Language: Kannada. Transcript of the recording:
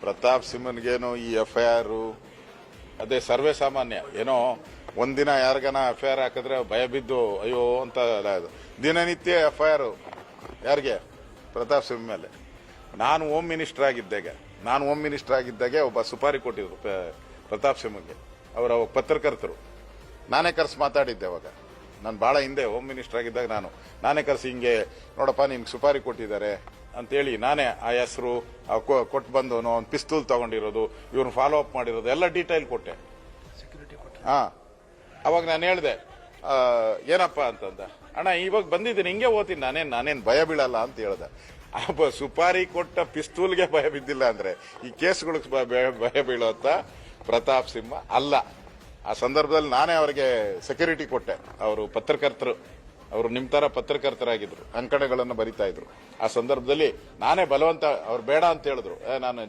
ಪ್ರತಾಪ್ ಸಿಂಹನ್ಗೇನು ಈ FIR ಅದೇ ಸರ್ವೇ ಸಾಮಾನ್ಯ. ಏನೋ ಒಂದಿನ ಯಾರಿಗಾನ FIR ಹಾಕಿದ್ರೆ ಭಯ ಬಿದ್ದು ಅಯ್ಯೋ ಅಂತ ದಿನನಿತ್ಯ FIR ಯಾರಿಗೆ? ಪ್ರತಾಪ್ ಸಿಂಹ ಮೇಲೆ. ನಾನು ಹೋಮ್ ಮಿನಿಸ್ಟರ್ ಆಗಿದ್ದಾಗೆ ಒಬ್ಬ ಸುಪಾರಿ ಕೊಟ್ಟಿದ್ರು ಪ್ರತಾಪ್ ಸಿಂಹಗೆ. ಅವರ ಪತ್ರಕರ್ತರು ನಾನೇ ಕರೆಸಿ ಮಾತಾಡಿದ್ದೆ ಅವಾಗ. ನಾನು ಬಹಳ ಹಿಂದೆ ಹೋಮ್ ಮಿನಿಸ್ಟರ್ ಆಗಿದ್ದಾಗ ನಾನೇ ಕರೆಸಿ ಹಿಂಗೆ ನೋಡಪ್ಪ ನಿಮ್ಗೆ ಸುಪಾರಿ ಕೊಟ್ಟಿದ್ದಾರೆ ಅಂತೇಳಿ ನಾನೇ ಆ ಹೆಸರು ಕೊಟ್ಟು ಬಂದವನು ಒಂದು ಪಿಸ್ತೂಲ್ ತಗೊಂಡಿರೋದು ಇವ್ರನ್ನ ಫಾಲೋ ಅಪ್ ಮಾಡಿರೋದು ಎಲ್ಲ ಡೀಟೇಲ್ ಕೊಟ್ಟೆ. ಹಾ, ಅವಾಗ ನಾನು ಹೇಳ್ದೆ ಏನಪ್ಪ ಅಂತಂದ. ಅಣ್ಣ ಇವಾಗ ಬಂದಿದ್ದೀನಿ ಹಿಂಗೆ ಓದ್ತೀನಿ ನಾನೇನ್ ಭಯ ಬೀಳಲ್ಲ ಅಂತ ಹೇಳ್ದೆ. ಸುಪಾರಿ ಕೊಟ್ಟ ಪಿಸ್ತೂಲ್ಗೆ ಭಯ ಬಿದ್ದಿಲ್ಲ ಅಂದ್ರೆ ಈ ಕೇಸ್ಗಳಿಗೆ ಭಯ ಬೀಳೋತ್ತ ಪ್ರತಾಪ್ ಸಿಂಹ ಅಲ್ಲ. ಆ ಸಂದರ್ಭದಲ್ಲಿ ನಾನೇ ಅವರಿಗೆ ಸೆಕ್ಯೂರಿಟಿ ಕೊಟ್ಟೆ. ಅವರು ಪತ್ರಕರ್ತರು, ಅವರು ನಿಮ್ ತರ ಪತ್ರಕರ್ತರಾಗಿದ್ರು, ಅಂಕಣಗಳನ್ನು ಬರಿತಾ ಇದ್ರು. ಆ ಸಂದರ್ಭದಲ್ಲಿ ನಾನೇ ಬಲವಂತ ಅವ್ರು ಬೇಡ ಅಂತ ಹೇಳಿದ್ರು. ನಾನು